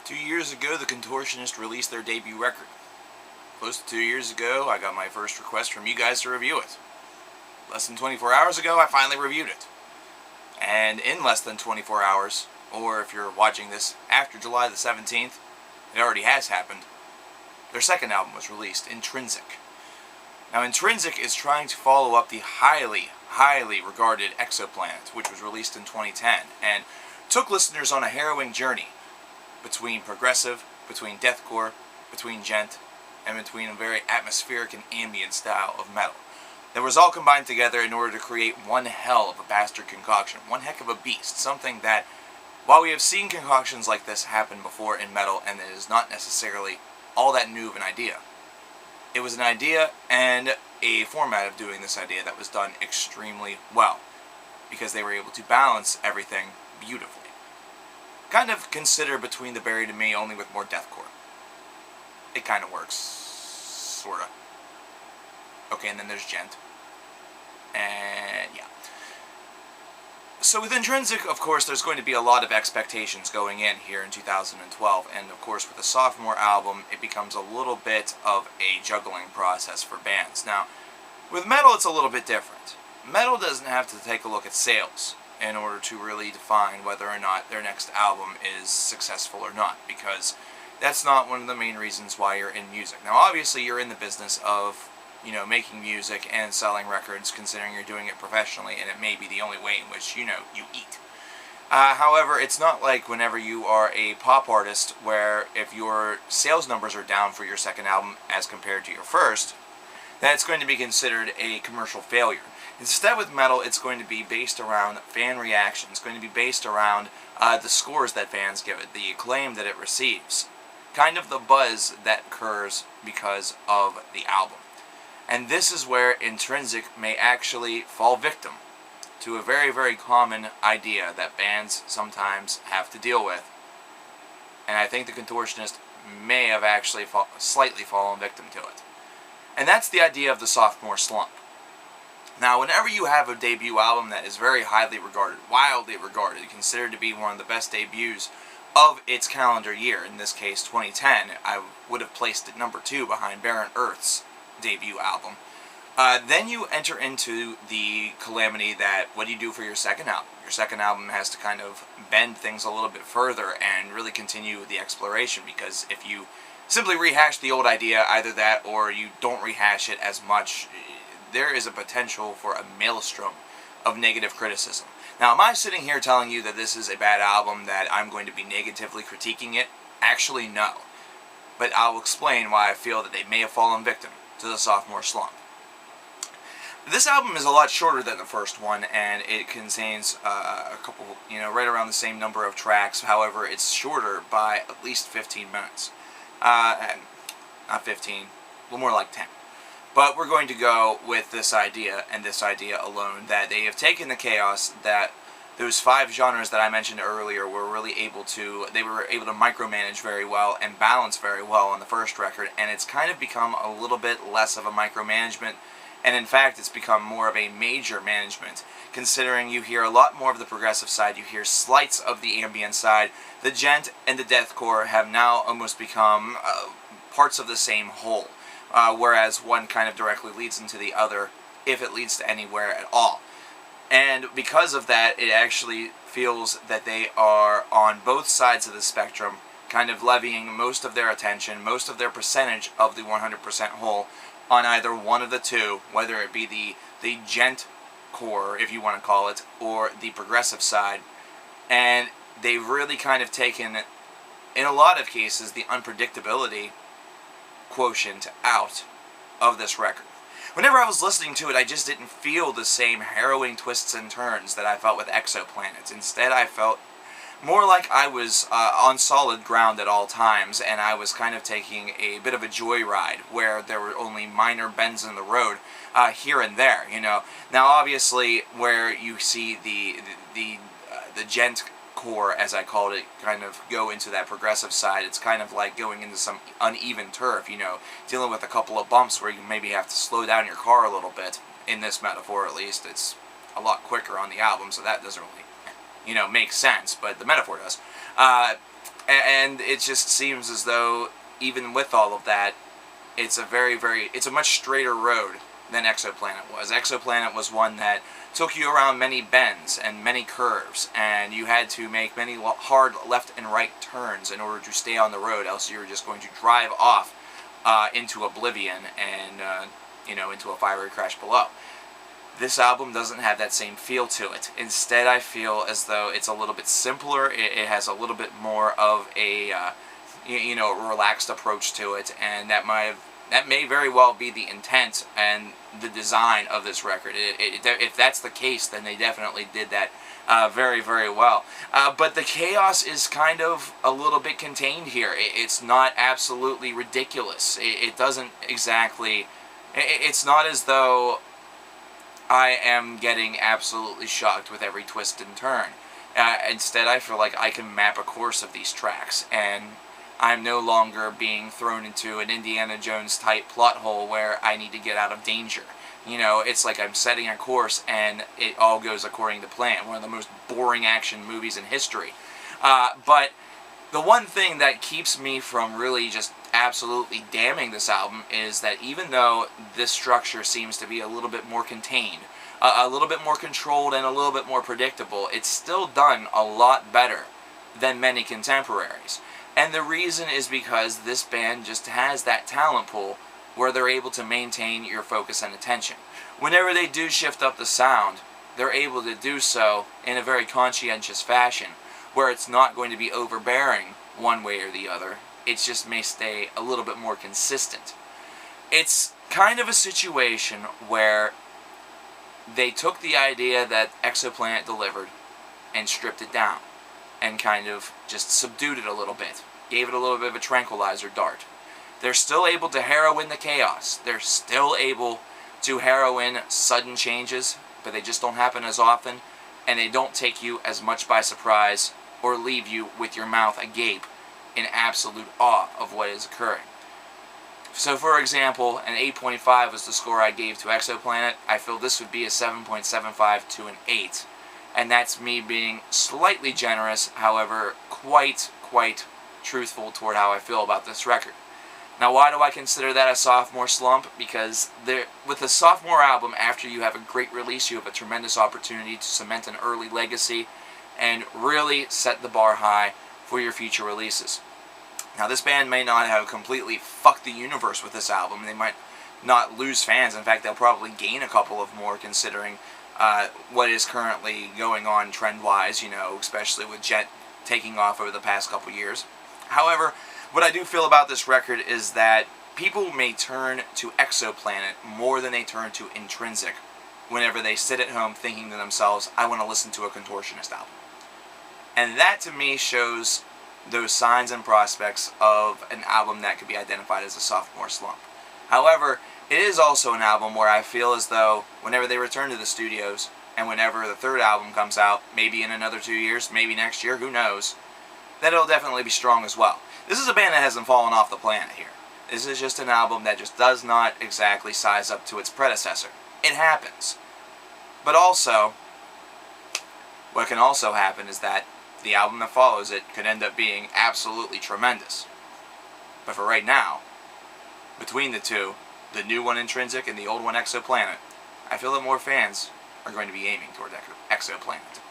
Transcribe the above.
2 years ago, the Contortionist released their debut record. Close to 2 years ago, I got my first request from you guys to review it. Less than 24 hours ago, I finally reviewed it. And in less than 24 hours, or if you're watching this after July the 17th, it already has happened, their second album was released, Intrinsic. Now, Intrinsic is trying to follow up the highly regarded Exoplanet, which was released in 2010, and took listeners on a harrowing journey between progressive, between deathcore, between gent, and between a very atmospheric and ambient style of metal. That was all combined together in order to create one hell of a bastard concoction, one heck of a beast, something that, while we have seen concoctions like this happen before in metal, and it is not necessarily all that new of an idea, it was an idea and a format of doing this idea that was done extremely well, because they were able to balance everything beautifully. Kind of consider Between the Buried and Me, only with more deathcore. It kind of works, sorta. Okay, and then there's gent. And yeah. So with Intrinsic, of course, there's going to be a lot of expectations going in here in 2012, and of course with the sophomore album, it becomes a little bit of a juggling process for bands. Now, with metal, it's a little bit different. Metal doesn't have to take a look at sales in order to really define whether or not their next album is successful or not, because that's not one of the main reasons why you're in music. Now, obviously, you're in the business of, making music and selling records, considering you're doing it professionally, and it may be the only way in which, you eat. However, it's not like whenever you are a pop artist, where if your sales numbers are down for your second album as compared to your first, then it's going to be considered a commercial failure. Instead, with metal, it's going to be based around fan reaction. It's going to be based around the scores that fans give it, the acclaim that it receives, kind of the buzz that occurs because of the album. And this is where Intrinsic may actually fall victim to a very common idea that bands sometimes have to deal with. And I think the Contortionist may have actually slightly fallen victim to it. And that's the idea of the sophomore slump. Now, whenever you have a debut album that is very highly regarded, wildly regarded, considered to be one of the best debuts of its calendar year, in this case 2010, I would have placed it number 2 behind Barren Earth's debut album, then you enter into the calamity that, what do you do for your second album? Your second album has to kind of bend things a little bit further and really continue the exploration, because if you simply rehash the old idea, either that or you don't rehash it as much, there is a potential for a maelstrom of negative criticism. Now, am I sitting here telling you that this is a bad album, that I'm going to be negatively critiquing it? Actually, no. But I'll explain why I feel that they may have fallen victim to the sophomore slump. This album is a lot shorter than the first one, and it contains a couple, right around the same number of tracks. However, it's shorter by at least 15 minutes. Not 15, a little more like 10. But we're going to go with this idea, and this idea alone, that they have taken the chaos that those 5 genres that I mentioned earlier were able to micromanage very well and balance very well on the first record, and it's kind of become a little bit less of a micromanagement, and in fact it's become more of a major management, considering you hear a lot more of the progressive side, you hear slights of the ambient side. The gent and the deathcore have now almost become parts of the same whole, whereas one kind of directly leads into the other, if it leads to anywhere at all. And because of that, it actually feels that they are on both sides of the spectrum, kind of levying most of their attention, most of their percentage of the 100% whole on either one of the two, whether it be the gent core, if you want to call it, or the progressive side. And they've really kind of taken, in a lot of cases, the unpredictability quotient out of this record. Whenever I was listening to it, I just didn't feel the same harrowing twists and turns that I felt with Exoplanets. Instead, I felt more like I was on solid ground at all times, and I was kind of taking a bit of a joyride, where there were only minor bends in the road here and there, Now, obviously, where you see the gent core, as I called it, kind of go into that progressive side, it's kind of like going into some uneven turf, dealing with a couple of bumps where you maybe have to slow down your car a little bit. In this metaphor, at least, it's a lot quicker on the album, so that doesn't really, make sense, but the metaphor does. And it just seems as though, even with all of that, it's a much straighter road than Exoplanet was. Exoplanet was one that took you around many bends and many curves, and you had to make many hard left and right turns in order to stay on the road, else you were just going to drive off into oblivion and into a fiery crash below. This album doesn't have that same feel to it. Instead, I feel as though it's a little bit simpler. It has a little bit more of a relaxed approach to it, and that may very well be the intent and the design of this record. If that's the case, then they definitely did that very, very well. But the chaos is kind of a little bit contained here. It's not absolutely ridiculous. It doesn't exactly... It's not as though I am getting absolutely shocked with every twist and turn. Instead, I feel like I can map a course of these tracks, and I'm no longer being thrown into an Indiana Jones type plot hole where I need to get out of danger. It's like I'm setting a course and it all goes according to plan. One of the most boring action movies in history. But the one thing that keeps me from really just absolutely damning this album is that even though this structure seems to be a little bit more contained, a little bit more controlled, and a little bit more predictable, it's still done a lot better than many contemporaries. And the reason is because this band just has that talent pool where they're able to maintain your focus and attention. Whenever they do shift up the sound, they're able to do so in a very conscientious fashion, where it's not going to be overbearing one way or the other. It just may stay a little bit more consistent. It's kind of a situation where they took the idea that Exoplanet delivered and stripped it down and kind of just subdued it a little bit, gave it a little bit of a tranquilizer dart. They're still able to harrow in the chaos. They're still able to harrow in sudden changes, but they just don't happen as often, and they don't take you as much by surprise or leave you with your mouth agape in absolute awe of what is occurring. So, for example, an 8.5 was the score I gave to Exoplanet. I feel this would be a 7.75 to an 8. And that's me being slightly generous, however, quite truthful toward how I feel about this record. Now, why do I consider that a sophomore slump? Because with a sophomore album, after you have a great release, you have a tremendous opportunity to cement an early legacy and really set the bar high for your future releases. Now, this band may not have completely fucked the universe with this album. They might not lose fans. In fact, they'll probably gain a couple of more, considering what is currently going on trend-wise, especially with Jet taking off over the past couple years. However, what I do feel about this record is that people may turn to Exoplanet more than they turn to Intrinsic whenever they sit at home thinking to themselves, I want to listen to a Contortionist album. And that, to me, shows those signs and prospects of an album that could be identified as a sophomore slump. However, it is also an album where I feel as though whenever they return to the studios, and whenever the third album comes out, maybe in another 2 years, maybe next year, who knows, that it'll definitely be strong as well. This is a band that hasn't fallen off the planet here. This is just an album that just does not exactly size up to its predecessor. It happens. But also, what can also happen is that the album that follows it could end up being absolutely tremendous. But for right now, between the two, the new one Intrinsic and the old one Exoplanet, I feel that more fans are going to be aiming toward Exoplanet.